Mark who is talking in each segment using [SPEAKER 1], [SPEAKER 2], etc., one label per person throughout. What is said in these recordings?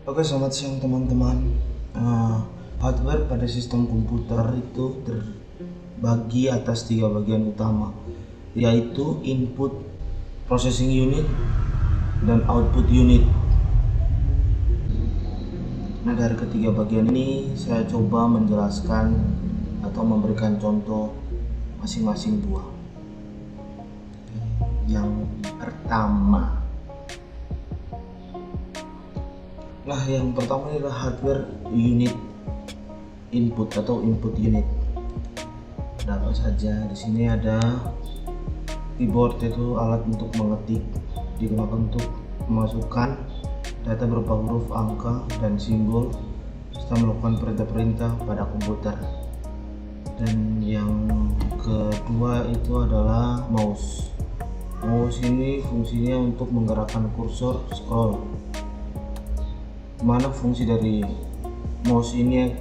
[SPEAKER 1] Oke, selamat siang teman-teman. Hardware pada sistem komputer itu terbagi atas 3 bagian utama, yaitu input processing unit dan output unit. Nah, dari ketiga bagian ini saya coba menjelaskan atau memberikan contoh masing-masing buah. Yang pertama, yang pertama adalah hardware unit input atau input unit. Ada apa saja? Di sini ada keyboard, itu alat untuk mengetik, digunakan untuk memasukkan data berupa huruf, angka, dan simbol serta melakukan perintah-perintah pada komputer. Dan yang kedua itu adalah mouse. Mouse ini fungsinya untuk menggerakkan kursor scroll, mana fungsi dari mouse ini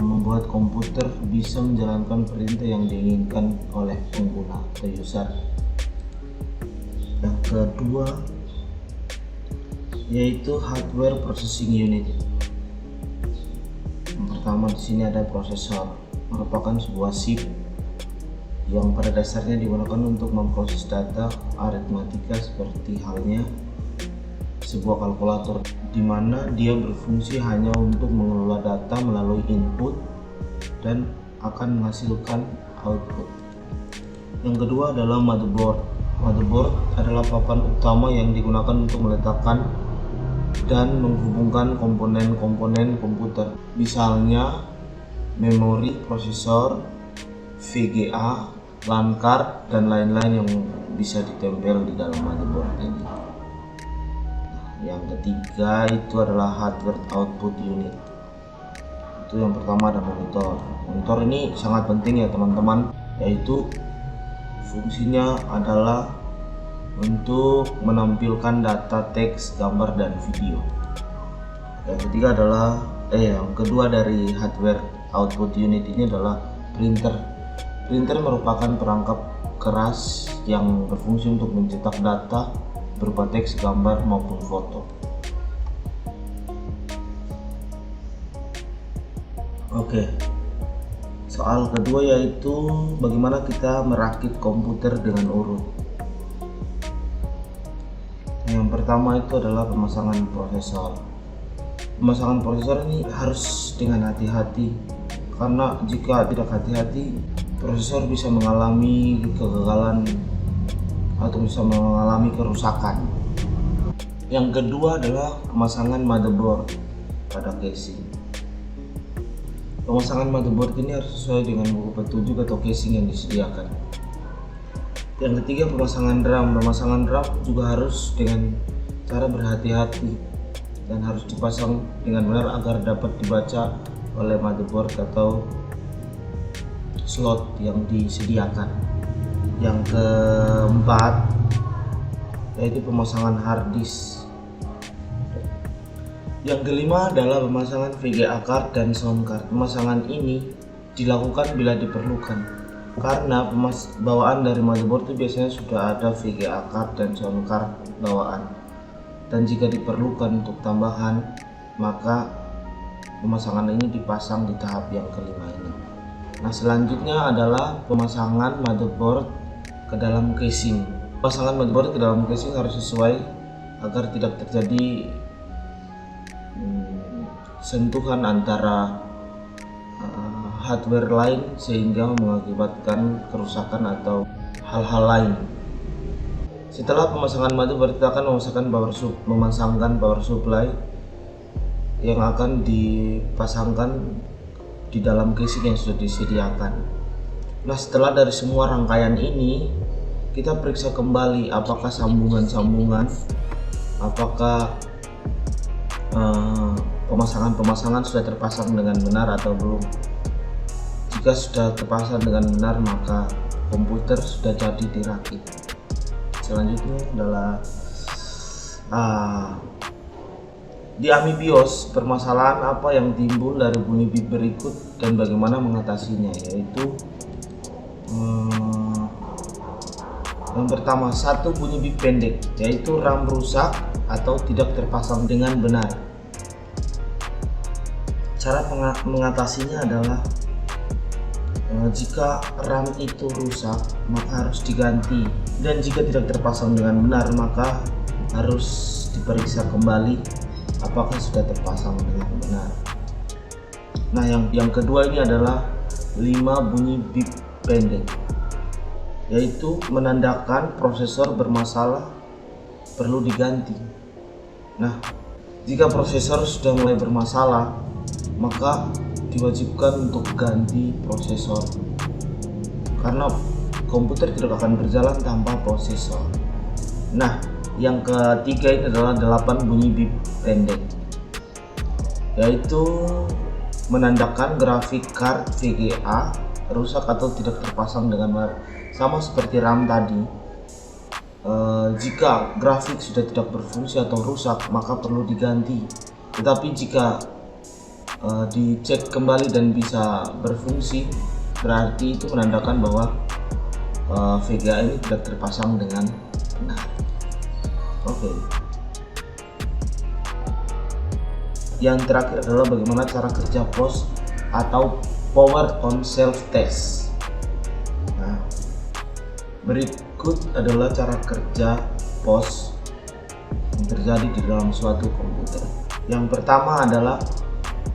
[SPEAKER 1] membuat komputer bisa menjalankan perintah yang diinginkan oleh pengguna atau user. Yang kedua yaitu hardware processing unit. Yang pertama di sini ada prosesor, merupakan sebuah chip yang pada dasarnya digunakan untuk memproses data aritmatika seperti halnya sebuah kalkulator, di mana dia berfungsi hanya untuk mengelola data melalui input dan akan menghasilkan output. Yang kedua adalah motherboard. Motherboard adalah papan utama yang digunakan untuk meletakkan dan menghubungkan komponen-komponen komputer, misalnya memori, prosesor, VGA, LAN card, dan lain-lain yang bisa ditempel di dalam motherboard ini. Yang ketiga itu adalah hardware output unit. Itu yang pertama ada monitor. Monitor ini sangat penting ya teman-teman, yaitu fungsinya adalah untuk menampilkan data teks, gambar, dan video. Yang ketiga adalah yang kedua dari hardware output unit ini adalah printer. Printer merupakan perangkat keras yang berfungsi untuk mencetak data berupa teks, gambar, maupun foto. Oke, soal kedua yaitu bagaimana kita merakit komputer dengan urut. Yang pertama itu adalah pemasangan prosesor. Pemasangan prosesor ini harus dengan hati-hati, karena jika tidak hati-hati, prosesor bisa mengalami kegagalan atau bisa mengalami kerusakan. Yang kedua adalah pemasangan motherboard pada casing. Pemasangan motherboard ini harus sesuai dengan buku petunjuk atau casing yang disediakan. Yang ketiga pemasangan RAM. Pemasangan RAM juga harus dengan cara berhati-hati dan harus dipasang dengan benar agar dapat dibaca oleh motherboard atau slot yang disediakan. Yang keempat yaitu pemasangan hard disk. Yang kelima adalah pemasangan VGA card dan sound card. Pemasangan ini dilakukan bila diperlukan, karena bawaan dari motherboard itu biasanya sudah ada VGA card dan sound card bawaan, dan jika diperlukan untuk tambahan maka pemasangan ini dipasang di tahap yang kelima ini. Nah, selanjutnya adalah pemasangan motherboard ke dalam casing. Pemasangan motherboard ke dalam casing harus sesuai agar tidak terjadi sentuhan antara hardware lain sehingga mengakibatkan kerusakan atau hal-hal lain. Setelah pemasangan motherboard, kita akan memasangkan power supply yang akan dipasangkan di dalam casing yang sudah disediakan. Nah, setelah dari semua rangkaian ini, kita periksa kembali apakah sambungan-sambungan, apakah pemasangan sudah terpasang dengan benar atau belum. Jika sudah terpasang dengan benar, maka komputer sudah jadi dirakit. Selanjutnya adalah di AMI BIOS, permasalahan apa yang timbul dari bunyi bit berikut dan bagaimana mengatasinya, yaitu yang pertama, satu bunyi bit pendek, yaitu RAM rusak atau tidak terpasang dengan benar. Cara mengatasinya adalah jika RAM itu rusak maka harus diganti, dan jika tidak terpasang dengan benar maka harus diperiksa kembali apakah sudah terpasang dengan benar. Nah, yang kedua ini adalah 5 bunyi bip pendek, yaitu menandakan prosesor bermasalah, perlu diganti. Nah, jika prosesor sudah mulai bermasalah maka diwajibkan untuk ganti prosesor, karena komputer tidak akan berjalan tanpa prosesor. Nah, yang ketiga ini adalah 8 bunyi bip pendek, yaitu menandakan grafik card VGA rusak atau tidak terpasang dengan benar. Sama seperti RAM tadi, jika grafik sudah tidak berfungsi atau rusak maka perlu diganti. Tetapi jika dicek kembali dan bisa berfungsi, berarti itu menandakan bahwa VGA ini tidak terpasang dengan benar. Oke. Yang terakhir adalah bagaimana cara kerja POS atau Power on Shelf Test. Nah, berikut adalah cara kerja POS yang terjadi di dalam suatu komputer. Yang pertama adalah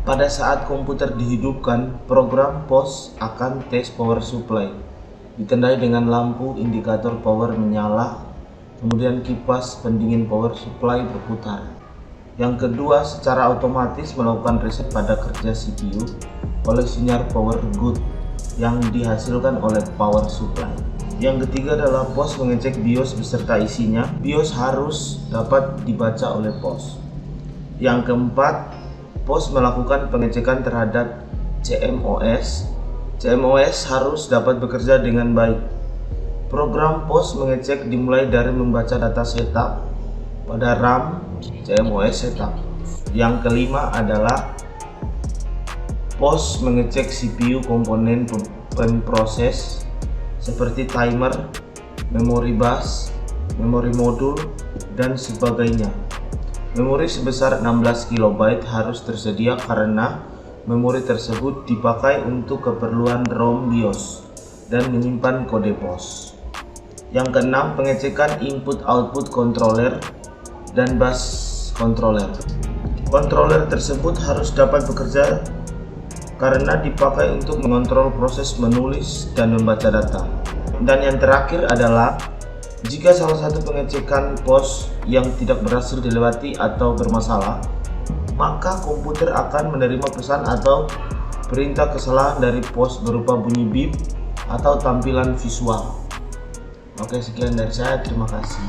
[SPEAKER 1] pada saat komputer dihidupkan, program POS akan tes power supply, ditandai dengan lampu indikator power menyala, kemudian kipas pendingin power supply berputar. Yang kedua, secara otomatis melakukan reset pada kerja CPU oleh sinyal power good yang dihasilkan oleh power supply. Yang ketiga adalah POS mengecek BIOS beserta isinya. BIOS harus dapat dibaca oleh POS. Yang keempat, POS melakukan pengecekan terhadap CMOS. CMOS harus dapat bekerja dengan baik. Program POS mengecek dimulai dari membaca data setup pada RAM CMOS setup. Yang kelima adalah POS mengecek CPU komponen pemproses seperti timer, memori bus, memori modul, dan sebagainya. Memori sebesar 16 KB harus tersedia karena memori tersebut dipakai untuk keperluan ROM BIOS dan menyimpan kode POS. Yang keenam, pengecekan input-output controller dan bus controller. Controller tersebut harus dapat bekerja karena dipakai untuk mengontrol proses menulis dan membaca data. Dan yang terakhir adalah jika salah satu pengecekan POS yang tidak berhasil dilewati atau bermasalah, maka komputer akan menerima pesan atau perintah kesalahan dari POS berupa bunyi bip atau tampilan visual. Oke, sekian dari saya, terima kasih.